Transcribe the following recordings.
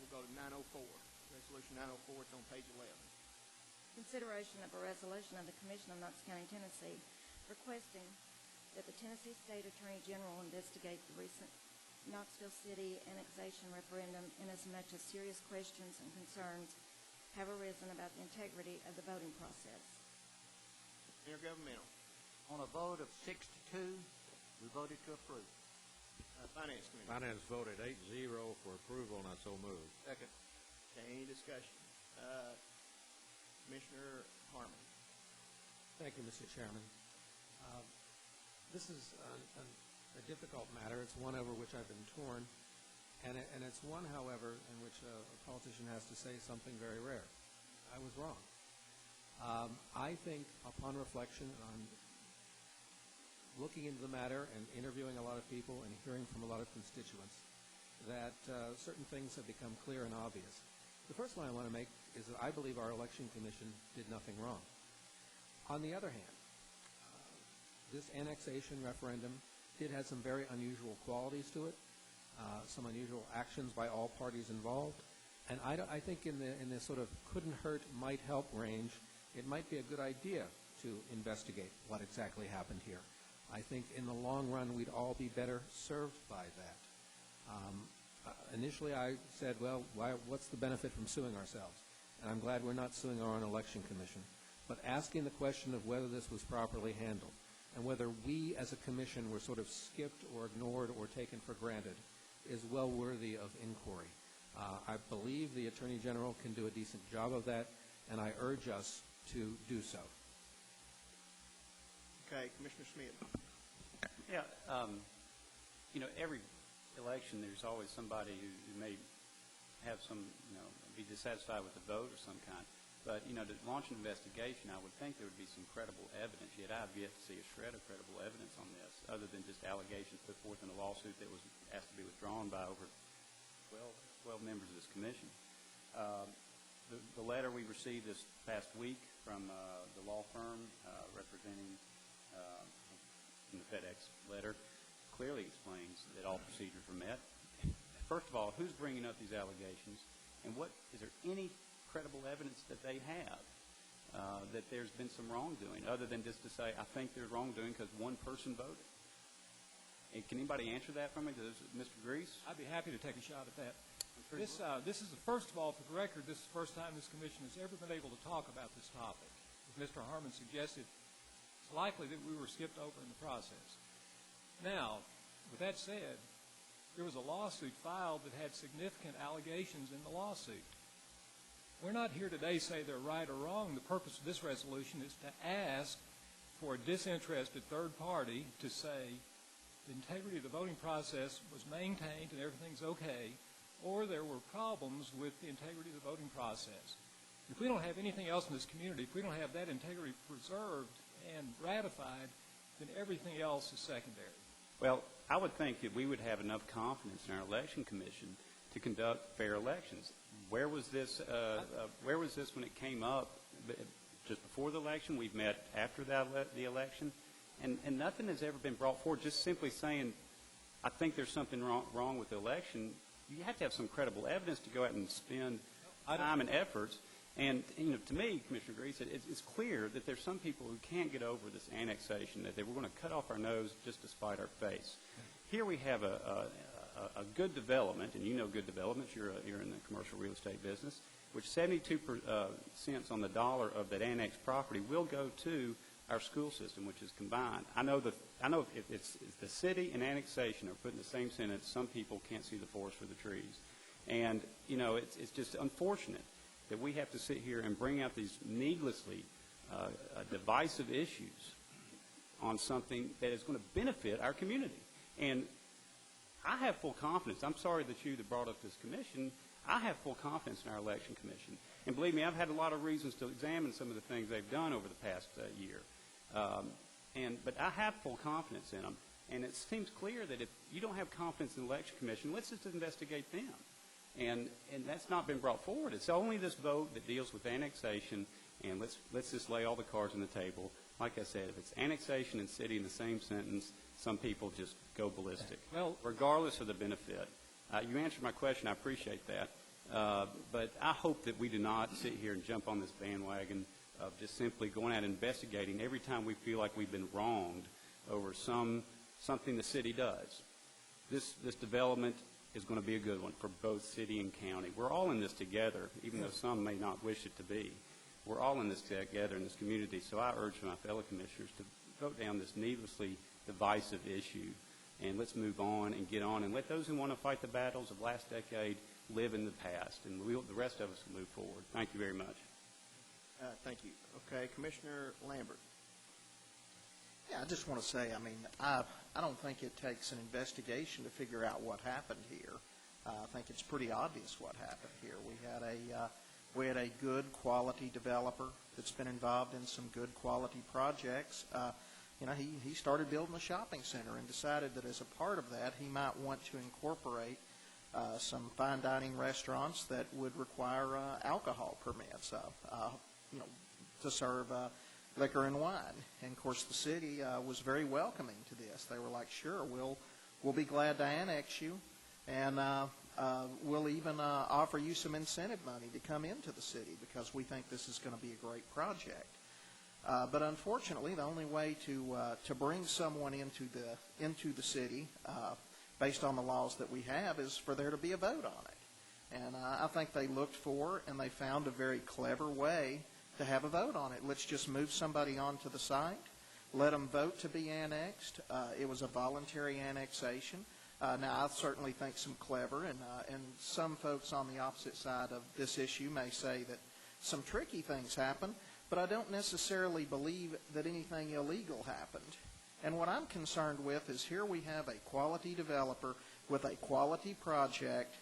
We'll go to 904. Resolution 904, it's on page 11. Consideration of a resolution of the Commission of Knox County, Tennessee, requesting that the Tennessee State Attorney General investigate the recent Knoxville City annexation referendum inasmuch as serious questions and concerns have arisen about the integrity of the voting process. Intergovernmental. On a vote of 6 to 2, we voted to approve. Finance Committee. Finance voted 8-0 for approval, and I so move. Second. Okay, any discussion? Commissioner Harmon. Thank you, Mr. Chairman. This is a difficult matter. It's one over which I've been torn, and it's one, however, in which a politician has to say something very rare. I was wrong. I think, upon reflection, on looking into the matter and interviewing a lot of people and hearing from a lot of constituents, that certain things have become clear and obvious. The first one I want to make is that I believe our election commission did nothing wrong. On the other hand, this annexation referendum did have some very unusual qualities to it, some unusual actions by all parties involved, and I think in the sort of couldn't hurt, might help range, it might be a good idea to investigate what exactly happened here. I think in the long run we'd all be better served by that. Initially I said, well, what's the benefit from suing ourselves? And I'm glad we're not suing our own election commission. But asking the question of whether this was properly handled and whether we as a commission were sort of skipped or ignored or taken for granted is well worthy of inquiry. I believe the Attorney General can do a decent job of that, and I urge us to do so. Okay, Commissioner Smith. Yeah, every election there's always somebody who may have some, be dissatisfied with the vote of some kind. But, to launch an investigation, I would think there would be some credible evidence, yet I've yet to see a shred of credible evidence on this, other than just allegations put forth in a lawsuit that was asked to be withdrawn by over 12 members of this commission. The letter we received this past week from the law firm representing in the FedEx letter clearly explains that all procedures were met. First of all, who's bringing up these allegations, and is there any credible evidence that they have that there's been some wrongdoing, other than just to say, I think there's wrongdoing because one person voted? And can anybody answer that for me? Mr. Grease? I'd be happy to take a shot at that. This is, first of all, for the record, this is the first time this commission has ever been able to talk about this topic. As Mr. Harmon suggested, it's likely that we were skipped over in the process. Now, with that said, there was a lawsuit filed that had significant allegations in the lawsuit. We're not here today to say they're right or wrong. The purpose of this resolution is to ask for a disinterested third party to say the integrity of the voting process was maintained and everything's okay, or there were problems with the integrity of the voting process. If we don't have anything else in this community, if we don't have that integrity preserved and ratified, then everything else is secondary. Well, I would think that we would have enough confidence in our election commission to conduct fair elections. Where was this when it came up just before the election? We've met after the election, and nothing has ever been brought forward. Just simply saying, I think there's something wrong with the election. You have to have some credible evidence to go out and spend time and efforts. And to me, Commissioner Grease, it's clear that there's some people who can't get over this annexation, that they were going to cut off our nose just to spite our face. Here we have a good development, and you know good developments. You're in the commercial real estate business, which 72 cents on the dollar of that annexed property will go to our school system, which is combined. I know if it's the city and annexation are put in the same sentence, some people can't see the forest for the trees. And, it's just unfortunate that we have to sit here and bring out these needlessly divisive issues on something that is going to benefit our community. And I have full confidence. I'm sorry that brought up this commission. I have full confidence in our election commission. And believe me, I've had a lot of reasons to examine some of the things they've done over the past year. But I have full confidence in them. And it seems clear that if you don't have confidence in the election commission, let's just investigate them. And that's not been brought forward. It's only this vote that deals with annexation, and let's just lay all the cards on the table. Like I said, if it's annexation and city in the same sentence, some people just go ballistic, regardless of the benefit. You answered my question. I appreciate that. But I hope that we do not sit here and jump on this bandwagon of just simply going out and investigating every time we feel like we've been wronged over something the city does. This development is going to be a good one for both city and county. We're all in this together, even though some may not wish it to be. We're all in this together in this community, so I urge my fellow commissioners to vote down this needlessly divisive issue, and let's move on and get on and let those who want to fight the battles of last decade live in the past, and the rest of us will move forward. Thank you very much. Thank you. Okay, Commissioner Lambert. Yeah, I just want to say, I mean, I don't think it takes an investigation to figure out what happened here. I think it's pretty obvious what happened here. We had a good quality developer that's been involved in some good quality projects. He started building a shopping center and decided that as a part of that, he might want to incorporate some fine dining restaurants that would require alcohol permits, to serve liquor and wine. And of course, the city was very welcoming to this. They were like, "Sure, we'll be glad to annex you, and we'll even offer you some incentive money to come into the city because we think this is going to be a great project." But unfortunately, the only way to bring someone into the city based on the laws that we have is for there to be a vote on it. And I think they looked for and they found a very clever way to have a vote on it. Let's just move somebody onto the site, let them vote to be annexed. It was a voluntary annexation. Now, I certainly think some clever, and some folks on the opposite side of this issue may say that some tricky things happened, but I don't necessarily believe that anything illegal happened. And what I'm concerned with is here we have a quality developer with a quality project.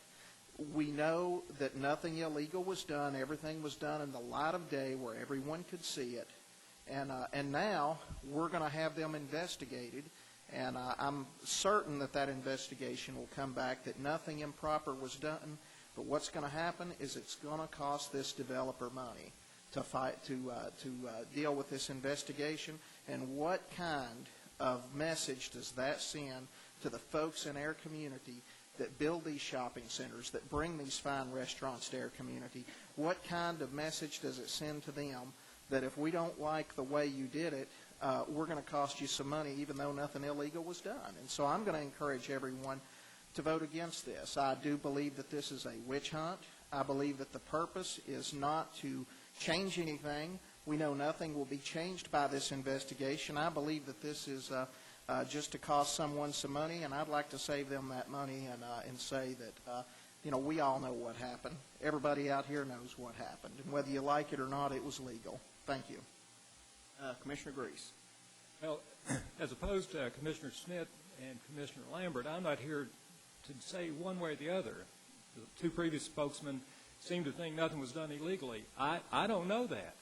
We know that nothing illegal was done. Everything was done in the light of day where everyone could see it. And now we're going to have them investigated. And I'm certain that that investigation will come back that nothing improper was done. But what's going to happen is it's going to cost this developer money to deal with this investigation. And what kind of message does that send to the folks in our community that build these shopping centers, that bring these fine restaurants to our community? What kind of message does it send to them that if we don't like the way you did it, we're going to cost you some money even though nothing illegal was done? And so I'm going to encourage everyone to vote against this. I do believe that this is a witch hunt. I believe that the purpose is not to change anything. We know nothing will be changed by this investigation. I believe that this is just to cost someone some money, and I'd like to save them that money and say that, we all know what happened. Everybody out here knows what happened. And whether you like it or not, it was legal. Thank you. Commissioner Grease. Well, as opposed to Commissioner Smith and Commissioner Lambert, I'm not here to say one way or the other. The two previous spokesmen seem to think nothing was done illegally. I don't know that.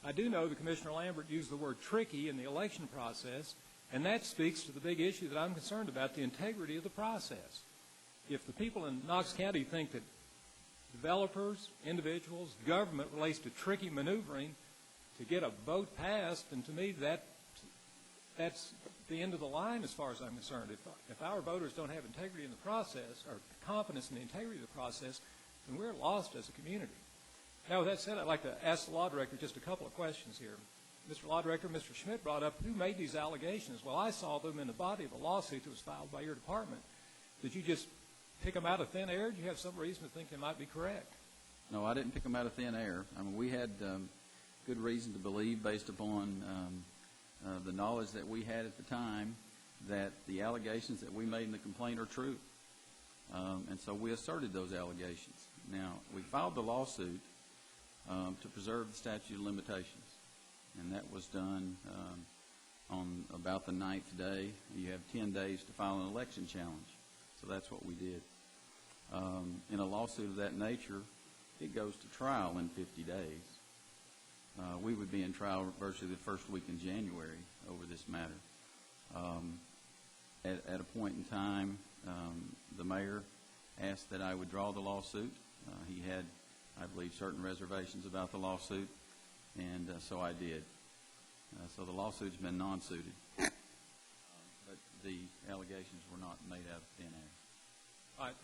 I do know that Commissioner Lambert used the word tricky in the election process, and that speaks to the big issue that I'm concerned about, the integrity of the process. If the people in Knox County think that developers, individuals, government relates to tricky maneuvering to get a vote passed, then to me that's the end of the line as far as I'm concerned. If our voters don't have integrity in the process or confidence in the integrity of the process, then we're lost as a community. Now, with that said, I'd like to ask the law director just a couple of questions here. Mr. Law Director, Mr. Schmidt brought up who made these allegations. Well, I saw them in the body of a lawsuit that was filed by your department. Did you just pick them out of thin air? Do you have some reason to think they might be correct? No, I didn't pick them out of thin air. I mean, we had good reason to believe, based upon the knowledge that we had at the time, that the allegations that we made in the complaint are true. And so we asserted those allegations. Now, we filed the lawsuit to preserve the statute of limitations, and that was done on about the 9th day. You have 10 days to file an election challenge, so that's what we did. In a lawsuit of that nature, it goes to trial in 50 days. We would be in trial virtually the first week in January over this matter. At a point in time, the mayor asked that I would draw the lawsuit. He had, I believe, certain reservations about the lawsuit, and so I did. So the lawsuit's been non-suited, but the allegations were not made out of thin air. All right.